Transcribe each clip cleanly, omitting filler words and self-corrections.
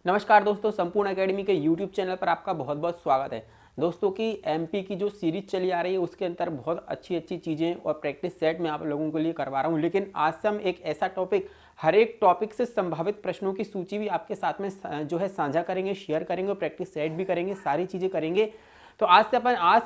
नमस्कार दोस्तों, संपूर्ण एकेडमी के यूट्यूब चैनल पर आपका बहुत बहुत स्वागत है। दोस्तों की एमपी की जो सीरीज चली आ रही है उसके अंदर बहुत अच्छी अच्छी चीज़ें और प्रैक्टिस सेट मैं आप लोगों के लिए करवा रहा हूं। लेकिन आज से हम एक ऐसा टॉपिक, हर एक टॉपिक से संभावित प्रश्नों की सूची भी आपके साथ में जो है साझा करेंगे, शेयर करेंगे और प्रैक्टिस सेट भी करेंगे, सारी चीज़ें करेंगे। तो आज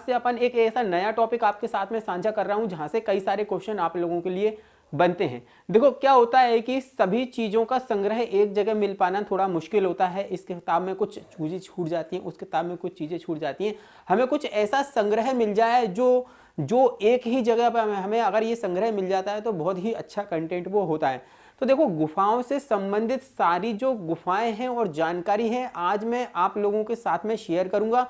से अपन एक ऐसा नया टॉपिक आपके साथ में साझा कर रहा हूँ जहाँ से कई सारे क्वेश्चन आप लोगों के लिए बनते हैं। देखो क्या होता है कि सभी चीज़ों का संग्रह एक जगह मिल पाना थोड़ा मुश्किल होता है। इस किताब में कुछ चीज़ें छूट जाती हैं, उस किताब में कुछ चीज़ें छूट जाती हैं। हमें कुछ ऐसा संग्रह मिल जाए जो जो एक ही जगह पर हमें अगर ये संग्रह मिल जाता है तो बहुत ही अच्छा कंटेंट वो होता है। तो देखो, गुफाओं से संबंधित सारी जो गुफाएं हैं और जानकारी है आज मैं आप लोगों के साथ में शेयर करूंगा।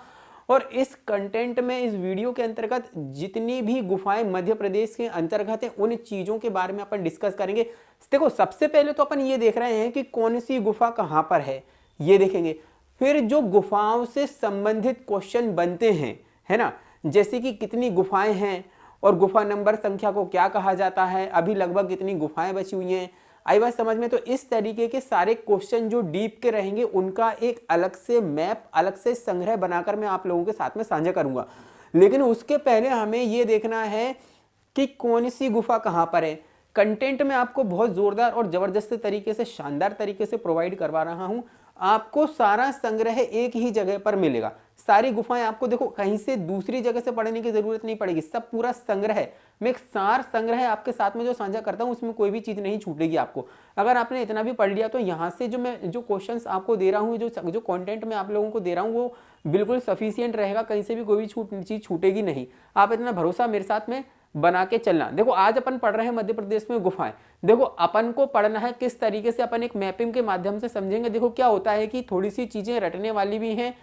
और इस कंटेंट में, इस वीडियो के अंतर्गत जितनी भी गुफाएं मध्य प्रदेश के अंतर्गत हैं उन चीज़ों के बारे में अपन डिस्कस करेंगे। देखो, सबसे पहले तो अपन ये देख रहे हैं कि कौन सी गुफा कहाँ पर है, ये देखेंगे। फिर जो गुफाओं से संबंधित क्वेश्चन बनते हैं, है ना, जैसे कि कितनी गुफाएं हैं और गुफा नंबर संख्या को क्या कहा जाता है, अभी लगभग कितनी गुफाएं बची हुई हैं, आई बात समझ में। तो इस तरीके के सारे क्वेश्चन जो डीप के रहेंगे उनका एक अलग से मैप, अलग से संग्रह बनाकर मैं आप लोगों के साथ में साझा करूंगा। लेकिन उसके पहले हमें यह देखना है कि कौन सी गुफा कहां पर है। कंटेंट में आपको बहुत जोरदार और जबरदस्त तरीके से, शानदार तरीके से प्रोवाइड करवा रहा हूं। आपको सारा संग्रह एक ही जगह पर मिलेगा। सारी गुफाएं आपको, देखो, कहीं से दूसरी जगह से पढ़ने की जरूरत नहीं पड़ेगी। सब पूरा संग्रह, मैं एक सार संग्रह आपके साथ में जो साझा करता हूं उसमें कोई भी चीज नहीं छूटेगी आपको। अगर आपने इतना भी पढ़ लिया तो यहाँ से जो क्वेश्चंस आपको दे रहा हूँ, जो कंटेंट मैं आप लोगों को दे रहा हूँ वो बिल्कुल सफिशियंट रहेगा। कहीं से भी कोई भी चीज छूटेगी नहीं। आप इतना भरोसा मेरे साथ में बना के चलना। देखो, आज अपन पढ़ रहे हैं मध्य प्रदेश में गुफाएं। देखो, अपन को पढ़ना है किस तरीके से, अपन एक मैपिंग के माध्यम से समझेंगे। देखो क्या होता है कि थोड़ी सी चीजें रटने वाली भी हैं,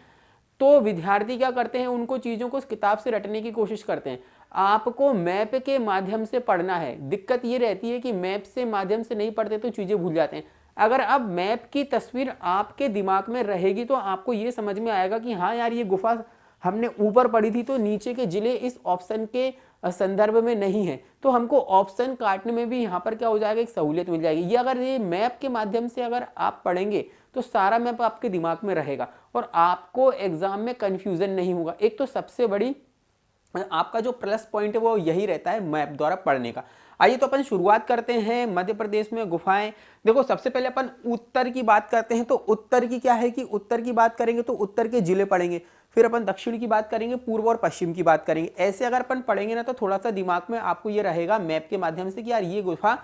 तो विद्यार्थी क्या करते हैं, उनको चीजों को किताब से रटने की कोशिश करते हैं। आपको मैप के माध्यम से पढ़ना है। दिक्कत ये रहती है कि मैप से माध्यम से नहीं पढ़ते तो चीजें भूल जाते हैं। अगर अब मैप की तस्वीर आपके दिमाग में रहेगी तो आपको ये समझ में आएगा कि हाँ यार, ये गुफा हमने ऊपर पढ़ी थी तो नीचे के जिले इस ऑप्शन के संदर्भ में नहीं है, तो हमको ऑप्शन काटने में भी यहाँ पर क्या हो जाएगा, एक सहूलियत मिल जाएगी। ये अगर ये मैप के माध्यम से अगर आप पढ़ेंगे तो सारा मैप आपके दिमाग में रहेगा और आपको एग्जाम में कंफ्यूजन नहीं होगा। एक तो सबसे बड़ी आपका जो प्लस पॉइंट है वो यही रहता है मैप द्वारा पढ़ने का। आइए तो अपन शुरुआत करते हैं मध्य प्रदेश में गुफाएं। देखो, सबसे पहले अपन उत्तर की बात करते हैं। तो उत्तर की क्या है कि उत्तर की बात करेंगे तो उत्तर के जिले पढ़ेंगे। फिर अपन दक्षिण की बात करेंगे, पूर्व और पश्चिम की बात करेंगे। ऐसे अगर अपन पढ़ेंगे ना तो थोड़ा सा दिमाग में आपको ये रहेगा मैप के माध्यम से कि यार ये गुफा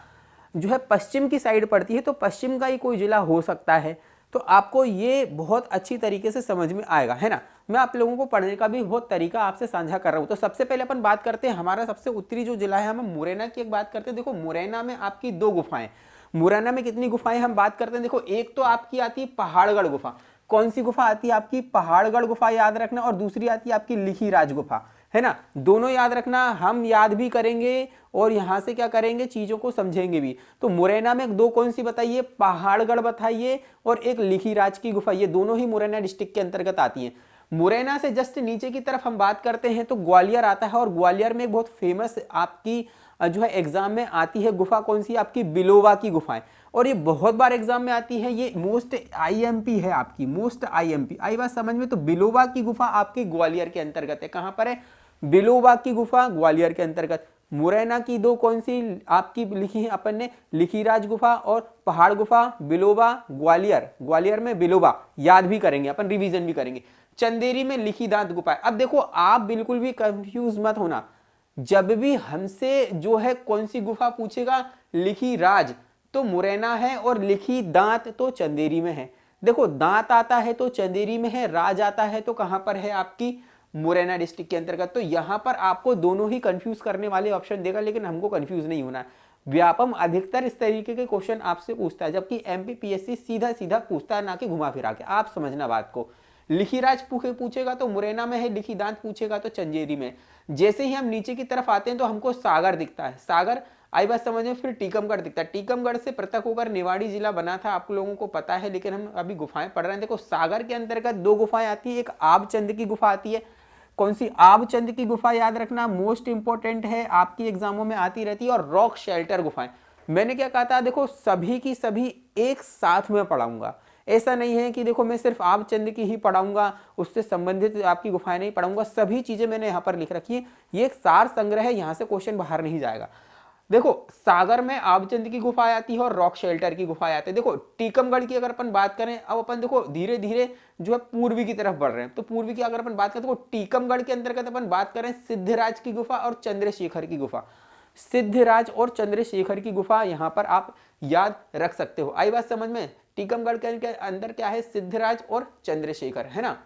जो है पश्चिम की साइड पड़ती है तो पश्चिम का ही कोई जिला हो सकता है। तो आपको ये बहुत अच्छी तरीके से समझ में आएगा, है ना। मैं आप लोगों को पढ़ने का भी बहुत तरीका आपसे साझा कर रहा हूँ। तो सबसे पहले अपन बात करते हैं, हमारा सबसे उत्तरी जो जिला है, हम मुरैना की एक बात करते हैं। देखो, मुरैना में आपकी दो गुफाएं। मुरैना में कितनी गुफाएं हम बात करते हैं। देखो, एक तो आपकी आती है पहाड़गढ़ गुफा। कौन सी गुफा आती है आपकी? पहाड़गढ़ गुफा, याद रखना। और दूसरी आती है आपकी लिखीराज गुफा, है ना। दोनों याद रखना, हम याद भी करेंगे और यहां से क्या करेंगे, चीजों को समझेंगे भी। तो मुरैना में दो कौन सी बताइए? पहाड़गढ़ बताइए और एक लिखीराज की गुफा। ये दोनों ही मुरैना डिस्ट्रिक्ट के अंतर्गत आती हैं। मुरैना से जस्ट नीचे की तरफ हम बात करते हैं तो ग्वालियर आता है। और ग्वालियर में बहुत फेमस आपकी जो है एग्जाम में आती है गुफा, कौन सी? आपकी बिलोबा की गुफाएं। और ये बहुत बार एग्जाम में आती है। ये मोस्ट आईएमपी है आपकी, मोस्ट आईएमपी। आई बात समझ में। तो बिलोबा की गुफा आपके ग्वालियर के अंतर्गत है। कहां पर है? बिलोबा की गुफा ग्वालियर के अंतर्गत। मुरैना की दो कौन सी आपकी लिखी है अपन ने? लिखीराज गुफा और पहाड़ गुफा। बिलोबा ग्वालियर, ग्वालियर में बिलोबा याद भी करेंगे अपन, रिवीजन भी करेंगे। चंदेरी में लिखीदांत गुफा। अब देखो, आप बिल्कुल भी कंफ्यूज मत होना। जब भी हमसे जो है कौन सी गुफा पूछेगा, लिखीराज तो मुरैना है और लिखी दांत तो चंदेरी में है। देखो, दांत आता है तो चंदेरी में है, राज आता है तो कहां पर है? आपकी मुरैना डिस्ट्रिक्ट के अंतर्गत। तो यहां पर आपको दोनों ही कंफ्यूज करने वाले ऑप्शन देगा, लेकिन हमको कंफ्यूज नहीं होना है। व्यापम अधिकतर इस तरीके के क्वेश्चन आपसे पूछता है, जबकि एमपीपीएससी सीधा सीधा पूछता है, ना कि घुमा फिरा के। आप समझना बात को। लिखीराज पूछेगा तो मुरैना में है, लिखी दांत पूछेगा तो चंदेरी में। जैसे ही हम नीचे की तरफ आते हैं तो हमको सागर दिखता है, सागर। आई बात समझ में। फिर टीकमगढ़ दिखता है। टीकमगढ़ से पृथक होकर निवाड़ी जिला बना था, आप लोगों को पता है, लेकिन हम अभी गुफाएं पढ़ रहे हैं। देखो, सागर के अंतर्गत दो गुफाएं आती है। एक आबचंद की गुफा आती है। कौन सी? आबचंद की गुफा, याद रखना, मोस्ट इंपॉर्टेंट है, आपकी एग्जामों में आती रहती है। और रॉक शेल्टर गुफाएं। मैंने क्या कहा था? देखो, सभी की सभी एक साथ में पढ़ाऊंगा। ऐसा नहीं है कि देखो मैं सिर्फ आबचंद की ही पढ़ाऊंगा, उससे संबंधित आपकी गुफाएं नहीं पढ़ाऊंगा, सभी चीजें मैंने यहाँ पर लिख रखी है। ये एक सार संग्रह है, यहाँ से क्वेश्चन बाहर नहीं जाएगा। देखो सागर में आबचंद की गुफा आती है और रॉक शेल्टर की गुफा आती है। देखो टीकमगढ़ की अगर अपन बात करें, अब अपन देखो धीरे धीरे जो है पूर्वी की तरफ बढ़ रहे हैं, तो पूर्वी की अगर अपन बात करें तो टीकमगढ़ के अंतर्गत अपन बात करें सिद्धराज की गुफा और चंद्रशेखर की गुफा। सिद्धराज और चंद्रशेखर की गुफा यहाँ पर आप याद रख सकते हो। आई बात समझ में? टीकमगढ़ के अंदर क्या है, सिद्धराज और चंद्रशेखर, है ना।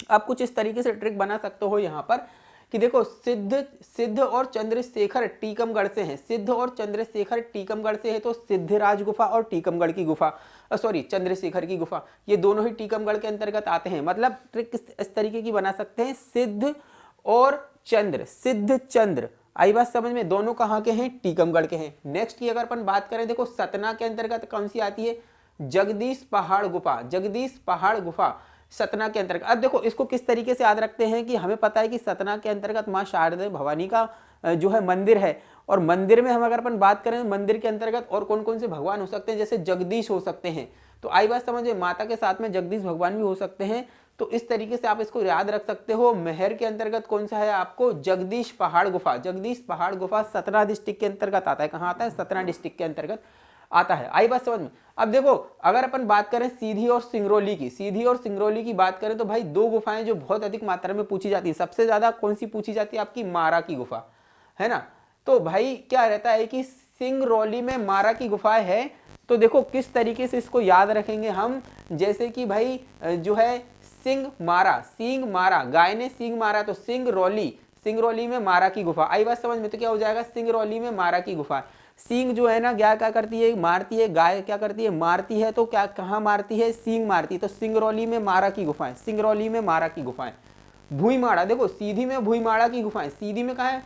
आप कुछ इस तरीके से ट्रिक बना सकते हो यहाँ पर कि देखो सिद्ध और चंद्रशेखर टीकमगढ़ से हैं, सिद्ध और चंद्रशेखर टीकमगढ़ से है, तो सिद्धराज गुफा और टीकमगढ़ की गुफा, सॉरी चंद्रशेखर की गुफा, ये दोनों ही टीकमगढ़ के अंतर्गत आते हैं। मतलब ट्रिक इस तरीके की बना सकते हैं, सिद्ध और चंद्र, सिद्ध चंद्र। आई बात समझ में? दोनों कहाँ के हैं? टीकमगढ़ के हैं। नेक्स्ट की अगर अपन बात करें, देखो सतना के अंतर्गत कौन सी आती है? जगदीश पहाड़ गुफा, जगदीश पहाड़ गुफा सतना के अंतर्गत। अब देखो इसको किस तरीके से याद रखते हैं कि हमें पता है कि सतना के अंतर्गत मां शारदा भवानी का जो है मंदिर है, और मंदिर में हम अगर अपन बात करें मंदिर के अंतर्गत और कौन कौन से भगवान हो सकते हैं, जैसे जगदीश हो सकते हैं, तो आई बात समझे, माता के साथ में जगदीश भगवान भी हो सकते हैं। तो इस तरीके से आप इसको याद रख सकते हो। मेहर के अंतर्गत कौन सा है आपको? जगदीश पहाड़ गुफा, जगदीश पहाड़ गुफा सतना डिस्ट्रिक्ट के अंतर्गत आता है। कहाँ आता है? सतना डिस्ट्रिक्ट के अंतर्गत आता है। आई बात समझ में? अब देखो अगर अपन बात करें सीधी और सिंगरौली की, सीधी और सिंगरौली की बात करें तो भाई दो गुफाएं जो बहुत अधिक मात्रा में पूछी जाती है। सबसे ज्यादा कौन सी पूछी जाती है? आपकी मारा की गुफा, है ना। तो भाई क्या रहता है कि सिंगरौली में मारा की गुफाएं है, तो देखो किस तरीके से इसको याद रखेंगे हम, जैसे कि भाई जो है सिंह मारा, गाय ने सिंह मारा, तो सिंगरौली में मारा की गुफा। आई बात समझ में? तो क्या हो जाएगा? सिंगरौली में मारा की गुफा। सींग जो है ना, क्या क्या करती है? मारती है। गाय क्या करती है? मारती है। तो क्या कहाँ मारती है? सींग मारती है। तो सिंगरौली में मारा की गुफाएं, सिंगरौली में मारा की गुफाएं। भूईमाड़ा, देखो सीधी में भूईमाड़ा की गुफाएं, सीधी में कहाँ है?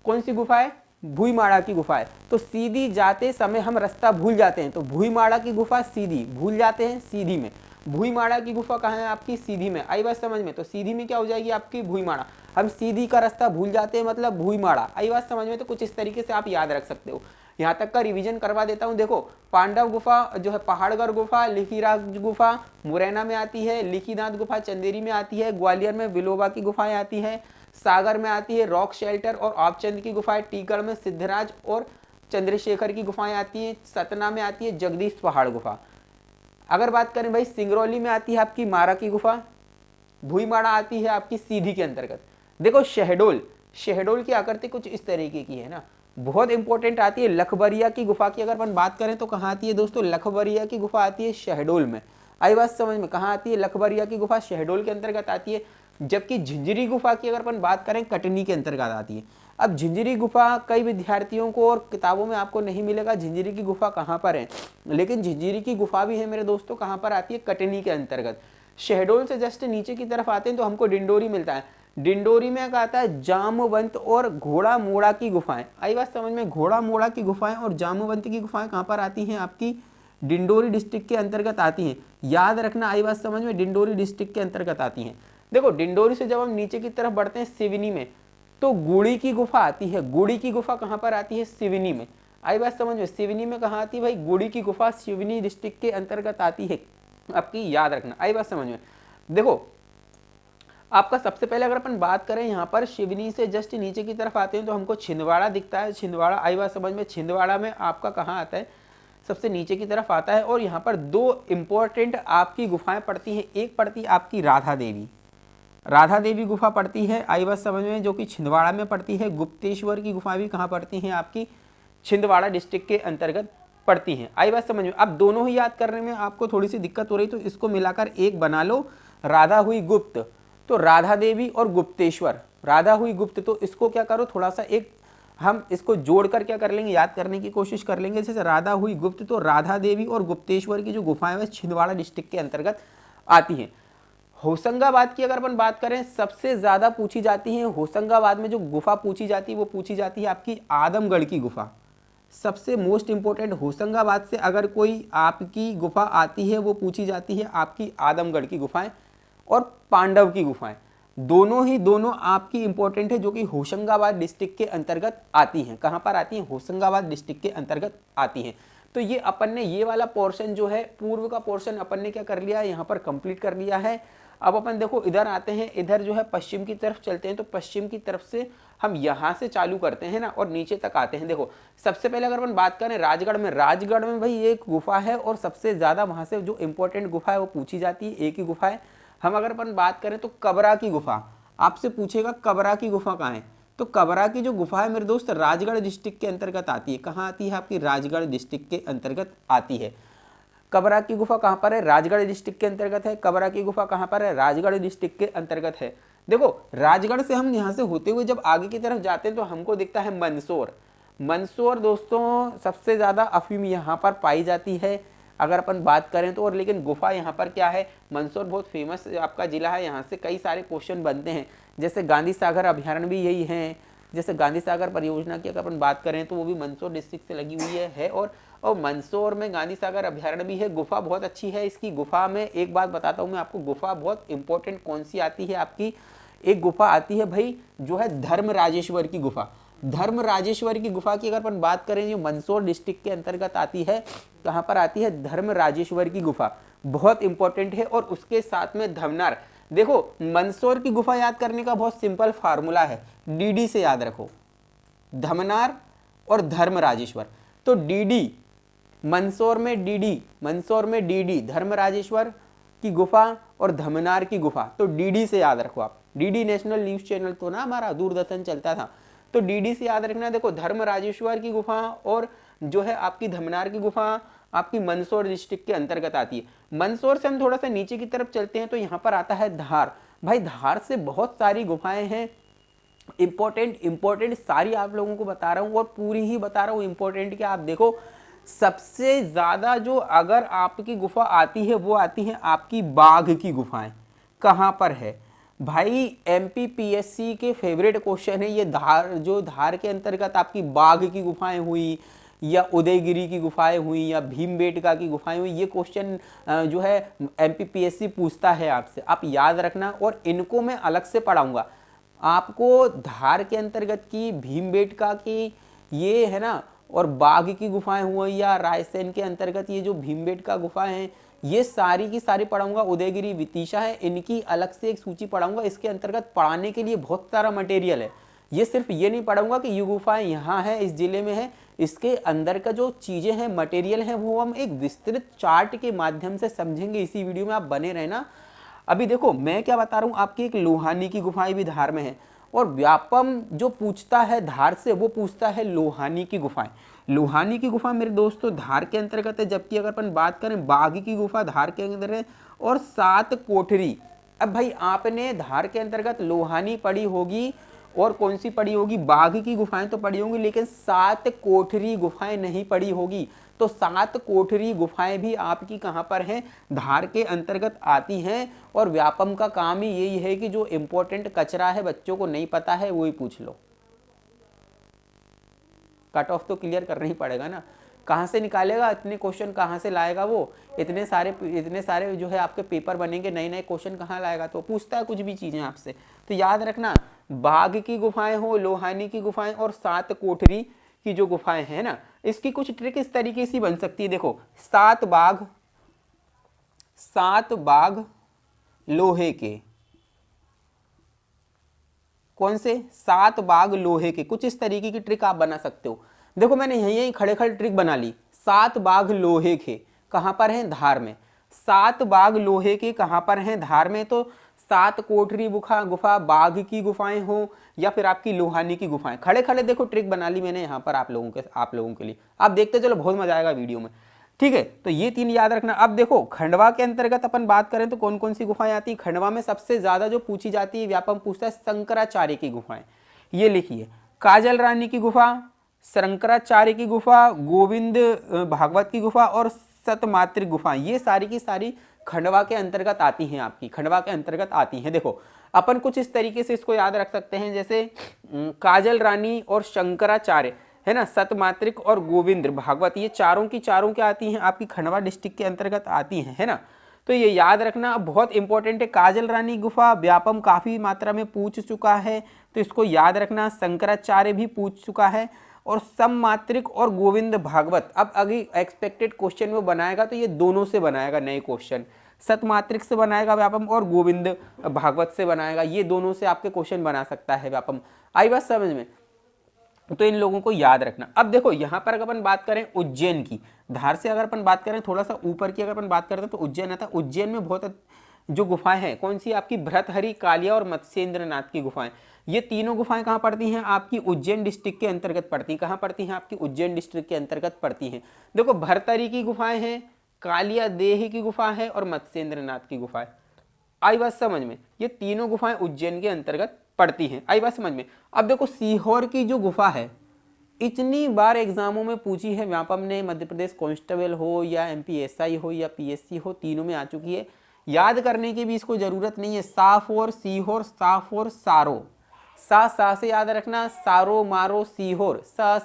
कौन सी गुफा है? भूईमाड़ा की गुफा है। तो सीधी जाते समय हम रास्ता भूल जाते हैं, तो भूईमाड़ा की गुफा सीधी भूल जाते हैं, सीधी में। भूईमाड़ा की गुफा कहाँ है? आपकी सीधी में। आई बात समझ में? तो सीधी में क्या हो जाएगी? आपकी भूईमाड़ा। हम सीधी का रास्ता भूल जाते हैं, मतलब भूईमाड़ा। आई बात समझ में? तो कुछ इस तरीके से आप याद रख सकते हो। यहाँ तक का रिवीजन करवा देता हूँ। देखो पांडव गुफा जो है पहाड़गढ़ गुफा, लिखीराज गुफा मुरैना में आती है, लिखीनाथ गुफा चंदेरी में आती है, ग्वालियर में विलोबा की गुफाएं आती है, सागर में आती है रॉक शेल्टर और आबचंद की गुफाएं, टीकमगढ़ में सिद्धराज और चंद्रशेखर की गुफाएं आती हैं, सतना में आती है जगदीश पहाड़ गुफा। अगर बात करें भाई सिंगरौली में आती है आपकी मारा की गुफा, भूईमाड़ा आती है आपकी सीधी के अंतर्गत। देखो शहडोल की आकृति कुछ इस तरीके की है ना, बहुत इंपॉर्टेंट आती है। लखबरिया की गुफा की अगर अपन बात करें तो कहाँ आती है दोस्तों? लखबरिया की गुफा आती है शहडोल में। आई बात समझ में? कहाँ आती है? लखबरिया की गुफा शहडोल के अंतर्गत आती है। जबकि झिंझरी गुफा की अगर अपन बात करें कटनी के अंतर्गत आती है। अब झिंझरी गुफा कई विद्यार्थियों को और किताबों में आपको नहीं मिलेगा झिंझरी की गुफा कहाँ पर है, लेकिन झिंझरी की गुफा भी है मेरे दोस्तों, कहाँ पर आती है? कटनी के अंतर्गत। शहडोल से जस्ट नीचे की तरफ आते हैं तो हमको डिंडोरी मिलता है। डिंडोरी में क्या आता है? जामवंत और घोड़ा मोड़ा की गुफाएं। आई बात समझ में? घोड़ा मोड़ा की गुफाएं और जामवंत की गुफाएं कहाँ पर आती हैं? आपकी डिंडोरी डिस्ट्रिक्ट के अंतर्गत आती हैं। याद रखना, आई बात समझ में? डिंडोरी डिस्ट्रिक्ट के अंतर्गत आती हैं। देखो डिंडोरी से जब हम नीचे की तरफ बढ़ते हैं सिवनी में, तो गुड़ी की गुफा आती है। गुड़ी की गुफा कहाँ पर आती है? सिवनी में। आई बात समझ में? सिवनी में कहाँ आती है भाई? गुड़ी की गुफा सिवनी डिस्ट्रिक्ट के अंतर्गत आती है, आपकी याद रखना। आई बात समझ में? देखो आपका सबसे पहले अगर अपन बात करें यहाँ पर शिवनी से जस्ट नीचे की तरफ आते हैं तो हमको छिंदवाड़ा दिखता है। छिंदवाड़ा, आई बात समझ में? छिंदवाड़ा में आपका कहाँ आता है? सबसे नीचे की तरफ आता है। और यहाँ पर दो इंपॉर्टेंट आपकी गुफाएं पड़ती हैं। एक पड़ती है आपकी राधा देवी गुफा पड़ती है, आई बात समझ में, जो कि छिंदवाड़ा में पड़ती है। गुप्तेश्वर की गुफा भी कहाँ पड़ती हैं? आपकी छिंदवाड़ा डिस्ट्रिक्ट के अंतर्गत पड़ती हैं। आई बात समझ में? अब दोनों ही याद करने में आपको थोड़ी सी दिक्कत हो रही तो इसको मिलाकर एक बना लो। राधा हुई गुप्त, तो राधा देवी और गुप्तेश्वर, राधा हुई गुप्त, तो इसको क्या करो थोड़ा सा एक हम इसको जोड़कर क्या कर लेंगे, याद करने की कोशिश कर लेंगे। जैसे राधा हुई गुप्त, तो राधा देवी और गुप्तेश्वर की जो गुफाएं हैं छिंदवाड़ा डिस्ट्रिक्ट के अंतर्गत आती हैं। होशंगाबाद की अगर अपन बात करें सबसे ज्यादा पूछी जाती है, होशंगाबाद में जो गुफा पूछी जाती है वो पूछी जाती है आपकी आदमगढ़ की गुफा। सबसे मोस्ट इंपोर्टेंट, होशंगाबाद से अगर कोई आपकी गुफा आती है वो पूछी जाती है आपकी आदमगढ़ की गुफाएं और पांडव की गुफाएं। दोनों आपकी इंपॉर्टेंट है, जो कि होशंगाबाद डिस्ट्रिक्ट के अंतर्गत आती हैं। कहां पर आती हैं? होशंगाबाद डिस्ट्रिक्ट के अंतर्गत आती हैं। तो ये अपन ने ये वाला पोर्शन जो है पूर्व का पोर्शन अपन ने क्या कर लिया है, यहाँ पर कंप्लीट कर लिया है। अब अपन देखो इधर आते हैं, इधर जो है पश्चिम की तरफ चलते हैं। तो पश्चिम की तरफ से हम यहाँ से चालू करते हैं ना और नीचे तक आते हैं। देखो सबसे पहले अगर अपन बात करें राजगढ़ में भाई एक गुफा है और सबसे ज़्यादा वहाँ से जो इंपॉर्टेंट गुफा है वो पूछी जाती है, एक ही गुफा है। हम अगर अपन बात करें तो कबरा की गुफा, आपसे पूछेगा कबरा की गुफा कहाँ है, तो कबरा की जो गुफा है मेरे दोस्त राजगढ़ डिस्ट्रिक्ट के अंतर्गत आती है। कहाँ आती है आपकी, राजगढ़ डिस्ट्रिक्ट के अंतर्गत आती है। कबरा की गुफा कहाँ पर है, राजगढ़ डिस्ट्रिक्ट के अंतर्गत है। कबरा की गुफा कहाँ पर है, राजगढ़ डिस्ट्रिक्ट के अंतर्गत है। देखो राजगढ़ से हम यहाँ से होते हुए जब आगे की तरफ जाते हैं तो हमको दिखता है मंदसौर। मंदसौर दोस्तों सबसे ज़्यादा अफीम यहाँ पर पाई जाती है अगर अपन बात करें तो। और लेकिन गुफा यहाँ पर क्या है, मंदसौर बहुत फेमस आपका जिला है, यहाँ से कई सारे क्वेश्चन बनते हैं। जैसे गांधी सागर अभ्यारण्य भी यही है, जैसे गांधी सागर परियोजना की अगर अपन बात करें तो वो भी मंदसौर डिस्ट्रिक्ट से लगी हुई है। और मंदसौर में गांधी सागर अभ्यारण्य भी है। गुफा बहुत अच्छी है इसकी। गुफा में एक बात बताता हूँ मैं आपको, गुफा बहुत इंपॉर्टेंट कौन सी आती है आपकी, एक गुफा आती है भाई जो है धर्म राजेश्वर की गुफा। धर्म राजेश्वर की गुफा की अगर अपन बात करें जो मंदसौर डिस्ट्रिक्ट के अंतर्गत आती है, कहाँ पर आती है, धर्म राजेश्वर की गुफा बहुत इंपॉर्टेंट है। और उसके साथ में धमनार। देखो मंदसौर की गुफा याद करने का बहुत सिंपल फार्मूला है, डीडी से याद रखो, धमनार और धर्म राजेश्वर। तो डीडी मंदसौर में डीडी धर्म राजेश्वर की गुफा और धमनार की गुफा, तो डीडी से याद रखो आप। डीडी नेशनल न्यूज चैनल तो ना हमारा दूरदर्शन चलता था, तो डीडी से याद रखना। देखो धर्म राजेश्वर की गुफा और जो है आपकी धमनार की गुफा आपकी मंदसौर डिस्ट्रिक्ट के अंतर्गत आती है। मंदसौर से हम थोड़ा सा नीचे की तरफ चलते हैं तो यहाँ पर आता है धार। भाई धार से बहुत सारी गुफाएं हैं, इंपॉर्टेंट सारी आप लोगों को बता रहा हूँ और पूरी ही बता रहा हूँ। इंपॉर्टेंट क्या, आप देखो सबसे ज्यादा जो अगर आपकी गुफा आती है वो आती है आपकी बाघ की गुफाएं। कहाँ पर है भाई, एमपीपीएससी के फेवरेट क्वेश्चन है ये। धार के अंतर्गत आपकी बाघ की गुफाएं हुई या उदयगिरी की गुफाएं हुई या भीमबेटका की गुफाएं हुई, ये क्वेश्चन जो है एमपीपीएससी पूछता है आपसे, आप याद रखना। और इनको मैं अलग से पढ़ाऊंगा आपको। धार के अंतर्गत की भीमबेटका की ये है ना, और बाघ की गुफाएं हुई या रायसेन के अंतर्गत ये जो भीमबेटका गुफाएं हैं, ये सारी की सारी पढ़ाऊंगा। उदयगिरी विदिशा है, इनकी अलग से एक सूची पढ़ाऊंगा। इसके अंतर्गत पढ़ाने के लिए बहुत सारा मटेरियल है। ये सिर्फ ये नहीं पढ़ाऊंगा कि ये गुफाएं यहाँ है, इस जिले में है। इसके अंदर का जो चीजें हैं, मटेरियल है, वो हम एक विस्तृत चार्ट के माध्यम से समझेंगे। इसी वीडियो में आप बने रहना। अभी देखो मैं क्या बता रहा हूँ आपकी, एक लोहानी की गुफाएं भी धार में है। और व्यापम जो पूछता है धार से वो पूछता है लोहानी की गुफाएं। लोहानी की गुफा मेरे दोस्तों धार के अंतर्गत है, जबकि अगर अपन बात करें बाघ की गुफा धार के अंदर है। और 7 कोठरी, अब भाई आपने धार के अंतर्गत लोहानी पढ़ी होगी और कौन सी पढ़ी होगी, बाघ की गुफाएं तो पढ़ी होंगी, लेकिन 7 कोठरी गुफाएं नहीं पढ़ी होगी। तो 7 कोठरी गुफाएं भी आपकी कहां पर हैं, धार के अंतर्गत आती हैं। और व्यापम का काम ही यही है कि जो इंपॉर्टेंट कचरा है बच्चों को नहीं पता है वही पूछ लो। कट ऑफ तो क्लियर करना ही पड़ेगा ना, कहाँ से निकालेगा इतने क्वेश्चन, कहाँ से लाएगा वो, इतने सारे जो है आपके पेपर बनेंगे, नए नए क्वेश्चन कहाँ लाएगा, तो पूछता है कुछ भी चीजें आपसे। तो याद रखना बाघ की गुफाएं हो, लोहानी की गुफाएं और 7 कोठरी की जो गुफाएं हैं ना, इसकी कुछ ट्रिक इस तरीके से बन सकती है। देखो 7 बाघ लोहे के, कौन से, 7 बाघ लोहे के, कुछ इस तरीके की ट्रिक आप बना सकते हो। देखो मैंने यही खड़े खड़े ट्रिक बना ली। 7 बाघ लोहे के कहां पर हैं, धार में। 7 बाघ लोहे के कहां पर हैं, धार में। तो 7 कोठरी गुफा बाघ की गुफाएं हो या फिर आपकी लोहानी की गुफाएं, खड़े खड़े देखो ट्रिक बना ली मैंने यहाँ पर आप लोगों के लिए। आप देखते चलो, बहुत मजा आएगा वीडियो में, ठीक है। तो ये 3 याद रखना। अब देखो खंडवा के अंतर्गत अपन बात करें तो कौन कौन सी गुफाएं आती है। खंडवा में सबसे ज्यादा जो पूछी जाती है, व्यापम पूछता है शंकराचार्य की गुफाएं। ये लिखिए, काजल रानी की गुफा, शंकराचार्य की गुफा, गोविंद भागवत की गुफा और सतमातृक गुफा, ये सारी की सारी खंडवा के अंतर्गत आती हैं, आपकी खंडवा के अंतर्गत आती हैं। देखो अपन कुछ इस तरीके से इसको याद रख सकते हैं, जैसे काजल रानी और शंकराचार्य है ना, सतमातृक और गोविंद भागवत, ये चारों की चारों क्या आती हैं, आपकी खंडवा डिस्ट्रिक्ट के अंतर्गत आती हैं, है ना। तो ये याद रखना बहुत इंपॉर्टेंट है। काजल रानी गुफा व्यापम काफी मात्रा में पूछ चुका है, तो इसको याद रखना। शंकराचार्य भी पूछ चुका है और सममात्रिक और गोविंद भागवत। अब अगर एक्सपेक्टेड क्वेश्चन वो बनाएगा तो ये दोनों से बनाएगा नए क्वेश्चन, सतमात्रिक से बनाएगा व्यापम और गोविंद भागवत से बनाएगा, ये दोनों से आपके क्वेश्चन बना सकता है व्यापम। आई बात समझ में? तो इन लोगों को याद रखना। अब देखो यहाँ पर अगर अपन बात करें उज्जैन की, धार से अगर अपन बात करें थोड़ा सा ऊपर की अगर अपन बात करते हैं तो उज्जैन आता है। उज्जैन में बहुत जो गुफाएं हैं कौन सी आपकी, भृतहरि, कालिया और मत्स्येंद्रनाथ की गुफाएं। ये तीनों गुफाएं कहाँ पड़ती हैं आपकी, उज्जैन डिस्ट्रिक्ट के अंतर्गत पड़ती हैं। कहाँ पड़ती हैं आपकी, उज्जैन डिस्ट्रिक्ट के अंतर्गत पड़ती हैं। देखो भरतहरि की गुफाएं हैं, कालिया देह की गुफा है और मत्स्येंद्रनाथ की गुफा है। आई बात समझ में? ये तीनों गुफाएं उज्जैन के अंतर्गत पड़ती हैं। आई बात समझ में? अब देखो सीहोर की जो गुफा है, इतनी बार एग्जामों में पूछी है व्यापम ने, मध्य प्रदेश कांस्टेबल हो या एमपीएसआई हो या पीएससी हो, तीनों में आ चुकी है। याद करने की भी इसको जरूरत नहीं है। साफोर, सीहोर, साफोर, सारो, सा से याद रखना, सारो मारो सीहोर, सा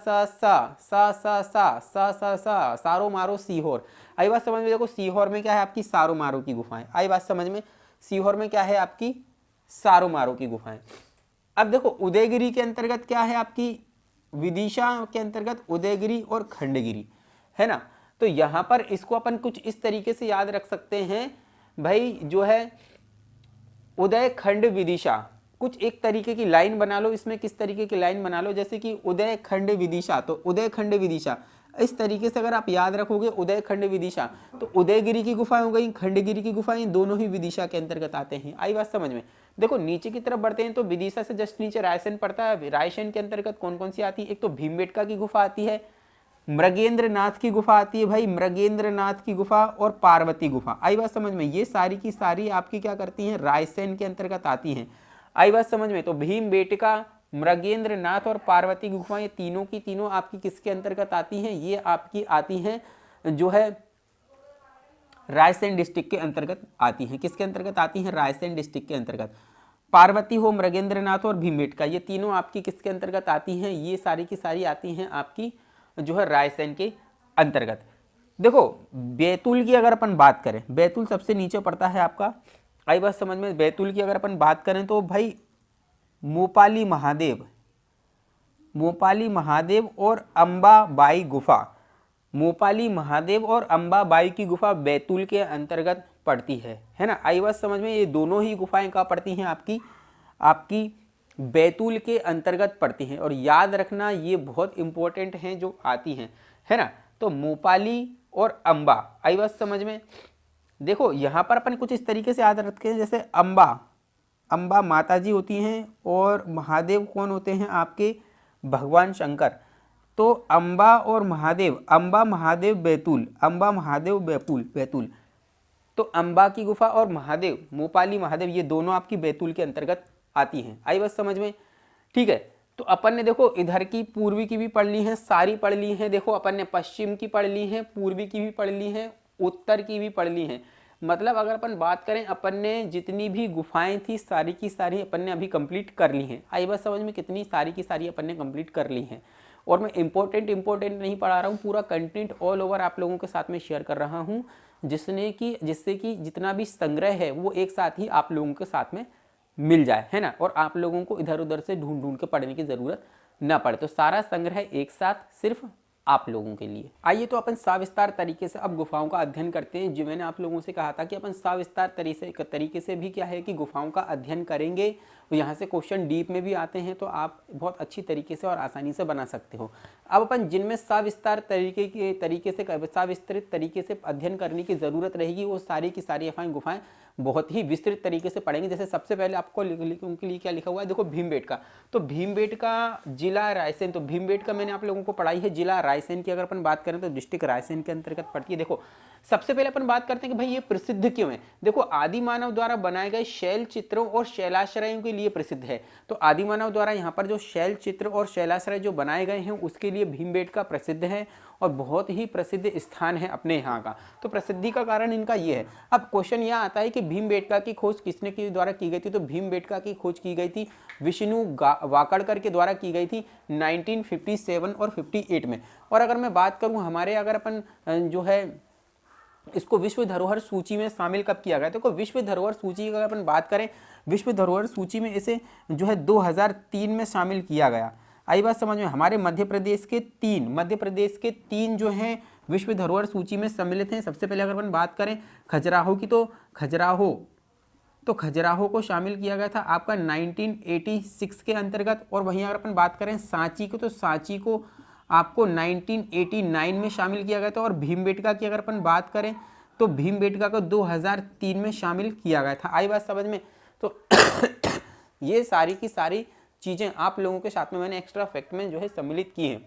सारो मारो सीहोर। आई बात समझ में? देखो सीहोर में क्या है आपकी, सारो मारो की गुफाएं। आई बात समझ में? सीहोर में क्या है आपकी, सारो मारो की गुफाएं। अब देखो उदयगिरी के अंतर्गत क्या है आपकी, विदिशा के अंतर्गत उदयगिरी और खंडगिरी है ना। तो यहां पर इसको अपन कुछ इस तरीके से याद रख सकते हैं भाई, जो है उदय खंड विदिशा, कुछ एक तरीके की लाइन बना लो। इसमें किस तरीके की लाइन बना लो, जैसे कि उदय खंड विदिशा, तो उदय खंड विदिशा इस तरीके से अगर आप याद रखोगे उदय खंड विदिशा, तो उदयगिरी की गुफा हो गई, खंडगिरी की गुफाएं, दोनों ही विदिशा के अंतर्गत आते हैं। आई बात समझ में? देखो नीचे की तरफ बढ़ते हैं तो विदिशा से जस्ट नीचे रायसेन पड़ता है। रायसेन के अंतर्गत कौन कौन सी आती है, एक तो भीमबेटका की गुफा आती है, मृगेंद्रनाथ की गुफा आती है भाई, मृगेंद्रनाथ की गुफा और पार्वती गुफा। आई बात समझ में? ये सारी की सारी आपकी क्या करती हैं, रायसेन के अंतर्गत आती हैं। आई बात समझ में? तो भीमबेटका, मृगेंद्रनाथ और पार्वती गुफा, ये तीनों की तीनों आपकी किसके अंतर्गत आती हैं, ये आपकी आती हैं जो है रायसेन डिस्ट्रिक्ट के अंतर्गत आती हैं। किसके अंतर्गत आती हैं, रायसेन डिस्ट्रिक्ट के अंतर्गत। पार्वती हो, मृगेंद्रनाथ और भीमबेटका, ये तीनों आपकी किसके अंतर्गत आती हैं, ये सारी की सारी आती हैं आपकी जो है रायसेन के अंतर्गत। देखो बैतूल की अगर अपन बात करें, बैतूल सबसे नीचे पड़ता है आपका। आई बात समझ में? बैतूल की अगर अपन बात करें तो भाई मोपाली महादेव, मोपाली महादेव और अंबाबाई गुफा, मोपाली महादेव और अंबाबाई की गुफा बैतूल के अंतर्गत पड़ती है ना। आई बात समझ में? ये दोनों ही गुफाएं कहाँ पड़ती हैं आपकी बैतूल के अंतर्गत पड़ती हैं। और याद रखना ये बहुत इंपॉर्टेंट हैं जो आती हैं, है ना। तो मोपाली और अंबा, आई बात समझ में? देखो यहाँ पर अपन कुछ इस तरीके से याद रखते हैं, जैसे अंबा माता जी होती हैं और महादेव कौन होते हैं आपके, भगवान शंकर। तो अंबा और महादेव, अंबा महादेव बैतूल, अंबा महादेव बैतूल। तो अंबा की गुफा और महादेव, मोपाली महादेव, ये दोनों आपकी बैतूल के अंतर्गत आती हैं। आई बात समझ में? ठीक है। तो अपन ने देखो इधर की पूर्वी की भी पढ़ ली है, सारी पढ़ ली है। देखो अपन ने पश्चिम की पढ़ ली है, पूर्वी की भी पढ़ ली है, उत्तर की भी पढ़ ली है। मतलब अगर अपन बात करें, अपन ने जितनी भी गुफाएं थी सारी की सारी अपन ने अभी कंप्लीट कर ली हैं। आई बात समझ में? कितनी सारी की सारी अपन ने कंप्लीट कर ली हैं। और मैं इंपॉर्टेंट नहीं पढ़ा रहा हूँ, पूरा कंटेंट ऑल ओवर आप लोगों के साथ में शेयर कर रहा हूँ, जिससे कि जितना भी संग्रह है वो एक साथ ही आप लोगों के साथ में मिल जाए, है ना। और आप लोगों को इधर उधर से ढूंढ के पढ़ने की जरूरत ना पड़े। तो सारा संग्रह एक साथ सिर्फ आप लोगों के लिए। आइए तो अपन सविस्तार तरीके से अब गुफाओं का अध्ययन करते हैं। जो मैंने आप लोगों से कहा था कि अपन सविस्तार तरीके से भी क्या है कि गुफाओं का अध्ययन करेंगे। तो यहाँ से क्वेश्चन डीप में भी आते हैं, तो आप बहुत अच्छी तरीके से और आसानी से बना सकते हो। अब अपन जिनमें सविस्तारित तरीके से अध्ययन करने की जरूरत रहेगी, वो सारी की सारी अपन गुफाएं बहुत ही विस्तृत तरीके से पढ़ेंगे। जैसे सबसे पहले आपको उनके लिए क्या लिखा हुआ है, देखो भीमबेटका। तो भीमबेटका जिला रायसेन, तो भीमबेटका मैंने आप लोगों को पढ़ाई है जिला रायसेन की। अगर अपन बात करें तो डिस्ट्रिक्ट रायसेन के अंतर्गत पड़ती है। देखो सबसे पहले अपन बात करते हैं कि भाई ये प्रसिद्ध क्यों है। देखो आदि मानव द्वारा बनाए गए शैल चित्रों और शैलाश्रयों के लिए प्रसिद्ध है। तो आदि मानव द्वारा यहाँ पर जो शैल चित्र और शैलाश्रय जो बनाए गए हैं उसके लिए भीमबेटका प्रसिद्ध है और बहुत ही प्रसिद्ध स्थान है अपने यहाँ का। तो प्रसिद्धि का कारण इनका ये है। अब क्वेश्चन यह आता है कि भीमबेटका की खोज किसने के द्वारा की गई थी। तो भीमबेटका की खोज की गई थी विष्णु वाकड़कर के द्वारा की गई थी 1957 और 58 में। और अगर मैं बात करूँ हमारे, अगर अपन जो है इसको विश्व धरोहर सूची में शामिल कब किया गया। देखो विश्व धरोहर सूची की अगर अपन बात करें, विश्व धरोहर सूची में इसे जो है 2003 में शामिल किया गया। आई बात समझ में। हमारे मध्य प्रदेश के तीन जो हैं विश्व धरोहर सूची में सम्मिलित हैं। सबसे पहले अगर अपन बात करें खजुराहो की, तो खजुराहो को शामिल किया गया था आपका 1986 के अंतर्गत। और वहीं अगर अपन बात करें सांची की, तो सांची को आपको 1989 में शामिल किया गया था। और भीमबेटका की अगर अपन बात करें तो भीमबेटका को 2003 में शामिल किया गया था। आई बात समझ में। तो ये सारी की सारी चीजें आप लोगों के साथ में मैंने एक्स्ट्रा फैक्ट में जो है सम्मिलित की है।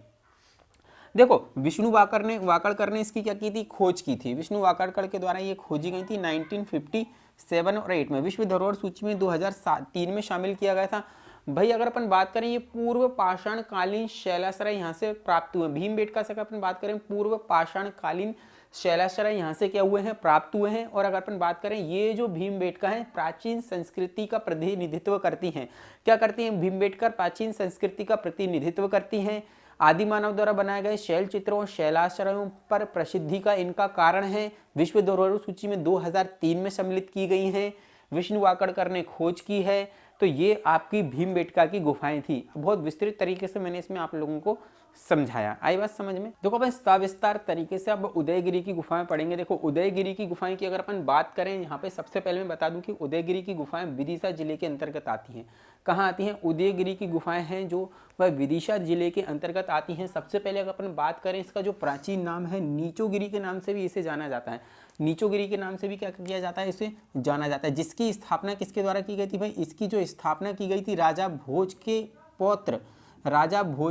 देखो विष्णु वाकड़कर ने इसकी क्या की थी, खोज की थी। विष्णु वाकड़कर के द्वारा ये खोजी गई थी 1957 और 8 में। विश्व धरोहर सूची में 2003 में शामिल किया गया था। भाई अगर अपन बात करें ये पूर्व पाषाण कालीन शैलाश्रय यहाँ से प्राप्त हुए। भीमबेटका से अगर अपन बात करें पूर्व पाषाण कालीन शैलाश्रय यहाँ से क्या हुए हैं, प्राप्त हुए हैं। और अगर अपन बात करें ये जो भीमबेटका है प्राचीन संस्कृति का प्रतिनिधित्व करती हैं। क्या करती हैं भीमबेटका, प्राचीन संस्कृति का प्रतिनिधित्व करती हैं। आदि मानव द्वारा बनाए गए शैल चित्रों और शैलाश्रयों पर प्रसिद्धि का इनका कारण है। विश्व धरोहर सूची में 2003 में सम्मिलित की गई हैं। विष्णु वाकड़कर ने खोज की है। तो ये आपकी भीमबेटका की गुफाएं थी। बहुत विस्तृत तरीके से मैंने इसमें आप लोगों को समझाया। आई बात समझ में। देखो अपन सविस्तार तरीके से अब उदयगिरी की गुफाएं पढ़ेंगे। देखो उदयगिरी की गुफाएं की अगर अपन बात करें, यहाँ पे सबसे पहले मैं बता दूं कि उदयगिरी की गुफाएं विदिशा जिले के अंतर्गत आती हैं। कहाँ आती हैं, उदयगिरी की गुफाएं हैं जो वह विदिशा जिले के अंतर्गत आती हैं। सबसे पहले अगर अपन बात करें, इसका जो प्राचीन नाम है नीचोगिरी के नाम से भी इसे जाना जाता है। नीचोगिरी के नाम से भी क्या किया जाता है, इसे जाना जाता है। जिसकी स्थापना किसके द्वारा की गई थी भाई, इसकी जो स्थापना की गई थी राजा भोज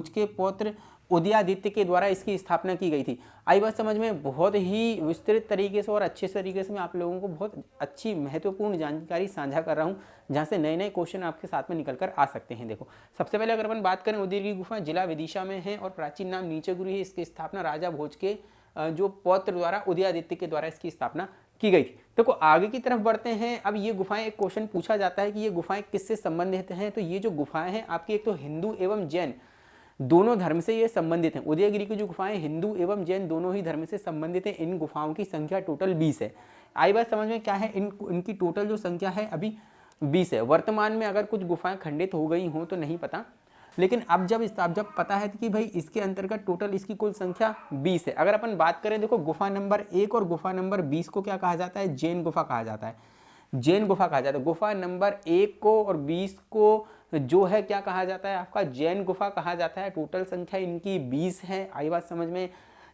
के पौत्र उदयादित्य के द्वारा इसकी स्थापना की गई थी। आई बात समझ में। बहुत ही विस्तृत तरीके से और अच्छे तरीके से मैं आप लोगों को बहुत अच्छी महत्वपूर्ण जानकारी साझा कर रहा हूँ, जहाँ से नए नए क्वेश्चन आपके साथ में निकल कर आ सकते हैं। देखो सबसे पहले अगर अपन बात करें, उदयगिरी गुफा जिला विदिशा में है और प्राचीन नाम नीचोगिरी है। इसकी स्थापना राजा भोज के जो पौत्र द्वारा उदयादित्य के द्वारा इसकी स्थापना की गई थी। देखो आगे की तरफ बढ़ते हैं। अब ये गुफाएं, एक क्वेश्चन पूछा जाता है कि ये गुफाएं किससे संबंधित हैं। तो ये जो गुफाएं हैं आपकी एक तो हिंदू एवं जैन दोनों धर्म से ये संबंधित हैं। उदयगिरी की जो गुफाएं हिंदू एवं जैन दोनों ही धर्म से संबंधित हैं। इन गुफाओं की संख्या टोटल 20 है। आई बात समझ में। क्या है, इनकी टोटल जो संख्या है अभी 20 है। वर्तमान में अगर कुछ गुफाएं खंडित हो गई हों तो नहीं पता, लेकिन अब जब पता है कि भाई इसके अंतर्गत टोटल इसकी कुल संख्या 20 है। अगर अपन बात करें, देखो गुफा नंबर 1 और गुफा नंबर 20 को क्या कहा जाता है, जैन गुफा कहा जाता है। जैन गुफा कहा जाता है। गुफा नंबर 1 को और 20 को जो है क्या कहा जाता है, आपका जैन गुफा कहा जाता है। टोटल संख्या इनकी 20 है। आई बात समझ में।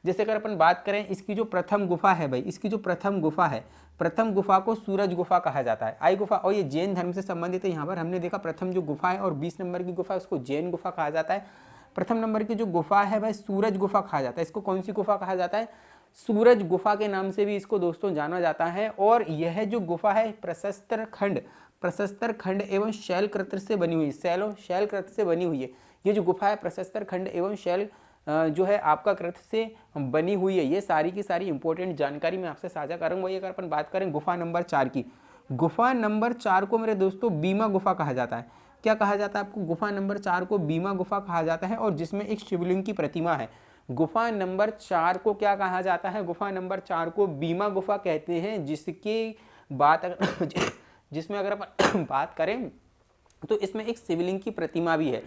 जैसे अगर अपन बात करें, इसकी जो प्रथम गुफा है भाई, इसकी जो प्रथम गुफा है, प्रथम गुफा को सूरज गुफा कहा जाता है। आई गुफा, और ये जैन धर्म से संबंधित है। यहाँ पर हमने देखा प्रथम जो गुफा है और 20 नंबर की गुफा है उसको जैन गुफा कहा जाता है। प्रथम नंबर की जो गुफा है भाई सूरज गुफा कहा जाता है। इसको कौन सी गुफा कहा जाता है, सूरज गुफा के नाम से भी इसको दोस्तों जाना जाता है। और यह जो गुफा है प्रशस्तर खंड एवं शैलकृत से बनी हुई, शैलकृत से बनी हुई है। ये जो गुफा है प्रशस्तर खंड एवं शैल जो है आपका कृत से बनी हुई है। ये सारी की सारी इंपॉर्टेंट जानकारी मैं आपसे साझा करूंगा। वही अगर अपन बात करें गुफा नंबर 4 की, गुफा नंबर 4 को मेरे दोस्तों बीमा गुफा कहा जाता है। क्या कहा जाता है आपको, गुफा नंबर 4 को बीमा गुफा कहा जाता है। और जिसमें एक शिवलिंग की प्रतिमा है। गुफा नंबर 4 को क्या कहा जाता है, गुफा नंबर 4 को बीमा गुफा कहते हैं। जिसमें अगर अपन बात करें तो इसमें एक शिवलिंग की प्रतिमा भी है।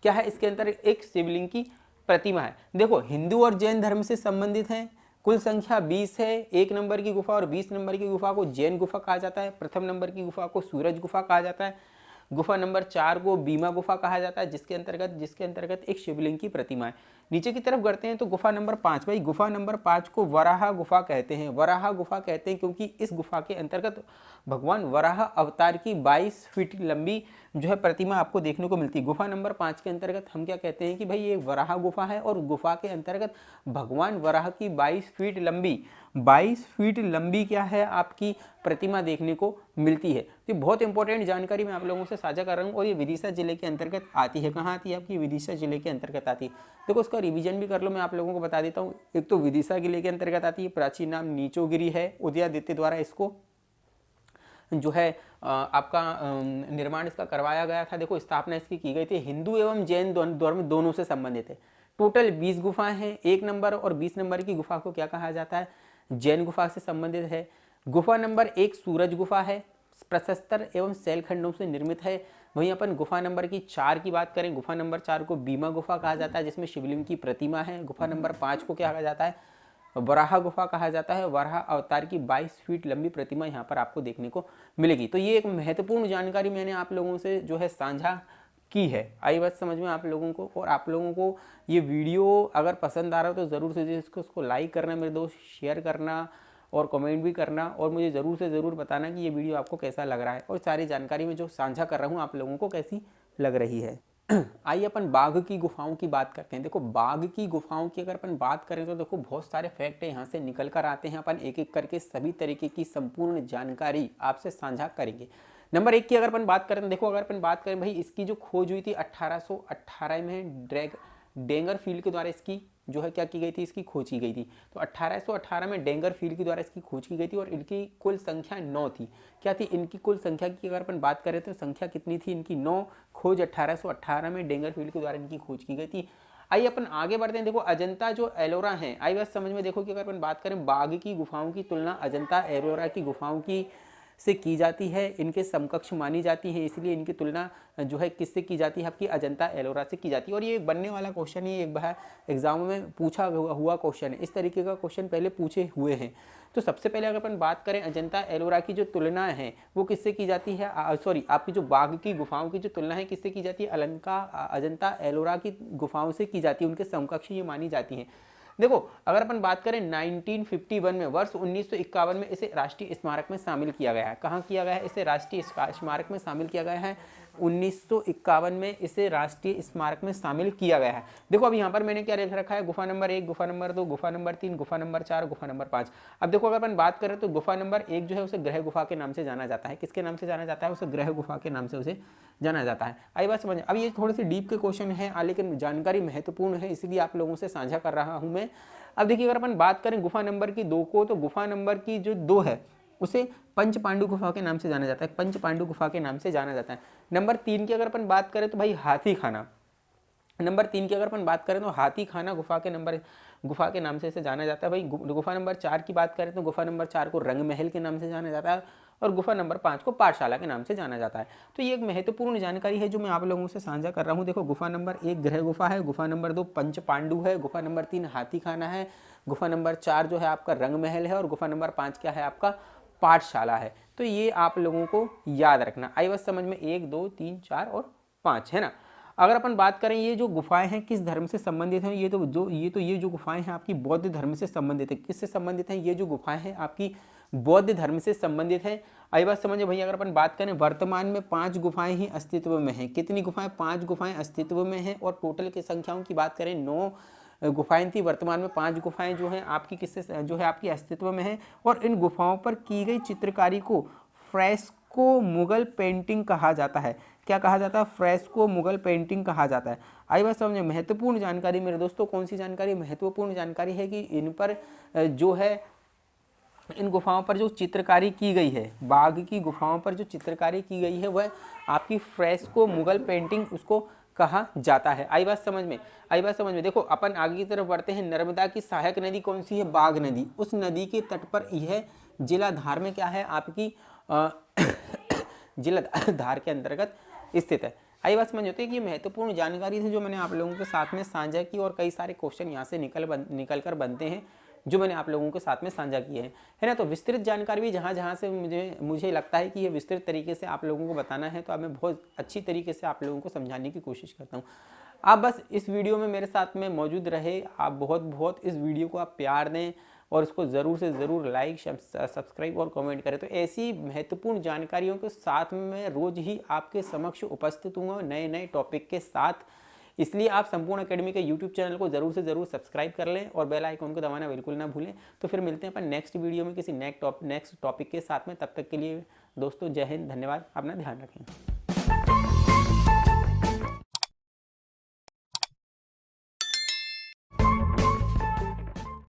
क्या है, इसके अंदर एक शिवलिंग की प्रतिमा है। देखो हिंदू और जैन धर्म से संबंधित हैं। कुल संख्या 20 है। 1 नंबर की गुफा और 20 नंबर की गुफा को जैन गुफा कहा जाता है। प्रथम नंबर की गुफा को सूरज गुफा कहा जाता है। गुफा नंबर 4 को बीमा गुफा कहा जाता है, जिसके अंतर्गत एक शिवलिंग की प्रतिमा है। नीचे की तरफ बढ़ते हैं तो गुफा नंबर 5, भाई गुफा नंबर 5 को वराह गुफा कहते हैं। वराह गुफा कहते हैं क्योंकि इस गुफा के अंतर्गत भगवान वराह अवतार की 22 फीट लंबी जो है प्रतिमा आपको देखने को मिलती है। गुफा नंबर 5 के अंतर्गत हम क्या कहते हैं कि भाई ये वराह गुफा है और गुफा के अंतर्गत भगवान वराह की 22 फीट लंबी क्या है आपकी प्रतिमा देखने को मिलती है। तो बहुत इंपॉर्टेंट जानकारी मैं आप लोगों से साझा कर रहा हूँ। और ये विदिशा जिले के अंतर्गत आती है। कहाँ आती है आपकी, विदिशा जिले के अंतर्गत आती है। देखो उसका रिवीजन भी कर लो, मैं आप लोगों को बता देता हूँ। एक तो विदिशा जिले के अंतर्गत आती है, प्राचीन नाम नीचोगिरी है। उदयादित्य द्वारा इसको जो है आपका निर्माण इसका करवाया गया था। देखो स्थापना इसकी की गई थी। हिंदू एवं जैन धर्म दोनों से संबंधित है। टोटल 20 गुफाएं हैं। 1 नंबर और 20 नंबर की गुफा को क्या कहा जाता है, जैन गुफा से संबंधित है। गुफा नंबर 1 सूरज गुफा है, प्रशस्तर एवं शैलखंडों से निर्मित है। वहीं अपन गुफा नंबर की 4 की बात करें, गुफा नंबर 4 को बीमा गुफा कहा जाता है जिसमें शिवलिंग की प्रतिमा है। गुफा नंबर 5 को क्या कहा जाता है, वराह गुफा कहा जाता है। वराह अवतार की 22 फीट लंबी प्रतिमा यहाँ पर आपको देखने को मिलेगी। तो ये एक महत्वपूर्ण जानकारी मैंने आप लोगों से जो है साझा की है। आई बात समझ में आप लोगों को। और आप लोगों को ये वीडियो अगर पसंद आ रहा हो तो ज़रूर से उसको लाइक करना मेरे दोस्त, शेयर करना और कमेंट भी करना, और मुझे ज़रूर से ज़रूर बताना कि ये वीडियो आपको कैसा लग रहा है और सारी जानकारी में जो साझा कर रहा हूँ आप लोगों को कैसी लग रही है। आइए अपन बाघ की गुफाओं की बात करते हैं। देखो बाघ की गुफाओं की अगर अपन बात करें तो देखो बहुत सारे फैक्ट है यहाँ से निकल कर आते हैं। अपन एक एक करके सभी तरीके की संपूर्ण जानकारी आपसे साझा करेंगे। नंबर 1 की अगर अपन बात करें, देखो अगर अपन बात करें भाई, इसकी जो खोज हुई थी 1818 में डेंगर फील्ड के द्वारा इसकी जो है क्या की गई थी, इसकी खोज की गई थी। तो 1818 में डेंगर फील्ड के द्वारा इसकी खोज की गई थी और इनकी कुल संख्या 9 थी। क्या थी इनकी कुल संख्या की अगर अपन बात करें तो संख्या कितनी थी इनकी, 9। खोज 1818 में डेंगर फील्ड के द्वारा इनकी खोज की गई थी। आइए अपन आगे बढ़ते हैं। देखो अजंता जो एलोरा है, आई बात समझ में। देखो कि अगर अपन बात करें बाघ की गुफाओं की तुलना अजंता एलोरा की गुफाओं की से की जाती है, इनके समकक्ष मानी जाती है, इसलिए इनकी तुलना जो है किससे की जाती है, आपकी अजंता एलोरा से की जाती है। और ये बनने वाला क्वेश्चन ही एक बार एग्जाम में पूछा हुआ क्वेश्चन है, इस तरीके का क्वेश्चन पहले पूछे हुए हैं। तो सबसे पहले अगर अपन बात करें अजंता एलोरा की जो तुलना है वो किससे की जाती है, आपकी जो बाघ की गुफाओं की जो तुलना है किससे की जाती है, अजंता एलोरा की गुफाओं से की जाती है, उनके समकक्ष ये मानी जाती है। देखो अगर अपन बात करें 1951 में, वर्ष 1951 में इसे राष्ट्रीय स्मारक में शामिल किया गया है। कहाँ किया गया है, इसे राष्ट्रीय स्मारक में शामिल किया गया है। 1951 में इसे राष्ट्रीय स्मारक में शामिल किया गया है। देखो अब यहाँ पर मैंने क्या लिख रखा है, गुफा नंबर 1, गुफा नंबर 2, गुफा नंबर 3, गुफा नंबर 4, गुफा नंबर 5। अब देखो अगर अपन बात करें तो गुफा नंबर 1 जो है उसे ग्रह गुफा के नाम से जाना जाता है। किसके नाम से जाना जाता है, उसे ग्रह गुफा के नाम से उसे जाना जाता है। आई बात समझ। अब ये थोड़े से डीप के क्वेश्चन है लेकिन जानकारी महत्वपूर्ण है, इसलिए आप लोगों से साझा कर रहा हूँ मैं। अब देखिए अगर अपन बात करें गुफा नंबर की 2 को, तो गुफा नंबर की जो 2 है उसे पंच पांडु गुफा के नाम से जाना जाता है, पंच पांडु गुफा के नाम से जाना जाता है। नंबर 3 की अगर अपन बात करें तो भाई हाथी खाना, नंबर 3 की अगर अपन बात करें तो हाथी खाना गुफा के नाम से इसे जाना जाता है। भाई गुफा नंबर 4 की बात करें तो गुफा नंबर 4 को रंग महल के नाम से जाना जाता है और गुफा नंबर 5 को पाठशाला के नाम से जाना जाता है। तो ये एक महत्वपूर्ण जानकारी है जो मैं आप लोगों से साझा कर रहा हूँ। देखो गुफा नंबर 1 ग्रह गुफा है, गुफा नंबर 2 पंच पांडु है, गुफा नंबर 3 हाथी खाना है, गुफा नंबर 4 जो है आपका रंग महल है और गुफा नंबर 5 क्या है आपका पाठशाला है। तो ये आप लोगों को याद रखना। आई बस समझ में, 1, 2, 3, 4 और 5 है ना। अगर अपन बात करें ये जो गुफाएं हैं किस धर्म से संबंधित हैं, ये जो गुफाएं हैं आपकी बौद्ध धर्म से संबंधित है। किससे संबंधित हैं, ये जो गुफाएं हैं आपकी बौद्ध धर्म से संबंधित है। आई बात समझे भैया। अगर अपन बात करें वर्तमान में 5 गुफाएं ही अस्तित्व में हैं। कितनी गुफाएं, 5 गुफाएं अस्तित्व में हैं और टोटल की संख्याओं की बात करें 9 गुफाएं थी। वर्तमान में 5 गुफाएं जो हैं आपकी किससे जो है आपकी अस्तित्व में है। और इन गुफाओं पर की गई चित्रकारी को फ्रेस्को मुगल पेंटिंग कहा जाता है। क्या कहा जाता है, फ्रेस्को मुगल पेंटिंग कहा जाता है। आई बात समझे। महत्वपूर्ण जानकारी मेरे दोस्तों, कौन सी जानकारी, महत्वपूर्ण जानकारी है कि इन पर जो है इन गुफाओं पर जो चित्रकारी की गई है, बाघ की गुफाओं पर जो चित्रकारी की गई है वह आपकी फ्रेस्को मुगल पेंटिंग उसको कहा जाता है। आई बात समझ में, आई बात समझ में। देखो अपन आगे की तरफ बढ़ते हैं। नर्मदा की सहायक नदी कौन सी है, बाघ नदी। उस नदी के तट पर यह जिला धार में क्या है आपकी जिला धार के अंतर्गत स्थित है। आई बात समझ होती है कि महत्वपूर्ण जानकारी थी जो मैंने आप लोगों के साथ में साझा की और कई सारे क्वेश्चन यहाँ से निकल कर बनते हैं जो मैंने आप लोगों के साथ में साझा किए हैं, है ना। तो विस्तृत जानकारी भी जहाँ से मुझे लगता है कि ये विस्तृत तरीके से आप लोगों को बताना है तो अब मैं बहुत अच्छी तरीके से आप लोगों को समझाने की कोशिश करता हूँ। आप बस इस वीडियो में मेरे साथ में मौजूद रहे। आप बहुत इस वीडियो को आप प्यार दें और इसको ज़रूर से ज़रूर लाइक, सब्सक्राइब और कमेंट करें। तो ऐसी महत्वपूर्ण जानकारियों के साथ में मैं रोज़ ही आपके समक्ष उपस्थित हूँ नए टॉपिक के साथ। इसलिए आप संपूर्ण एकेडमी के यूट्यूब चैनल को ज़रूर से ज़रूर सब्सक्राइब कर लें और बेल आइकन को दबाना बिल्कुल ना भूलें। तो फिर मिलते हैं अपन नेक्स्ट वीडियो में किसी नेक्स्ट टॉपिक के साथ में। तब तक के लिए दोस्तों जय हिंद, धन्यवाद, अपना ध्यान रखें।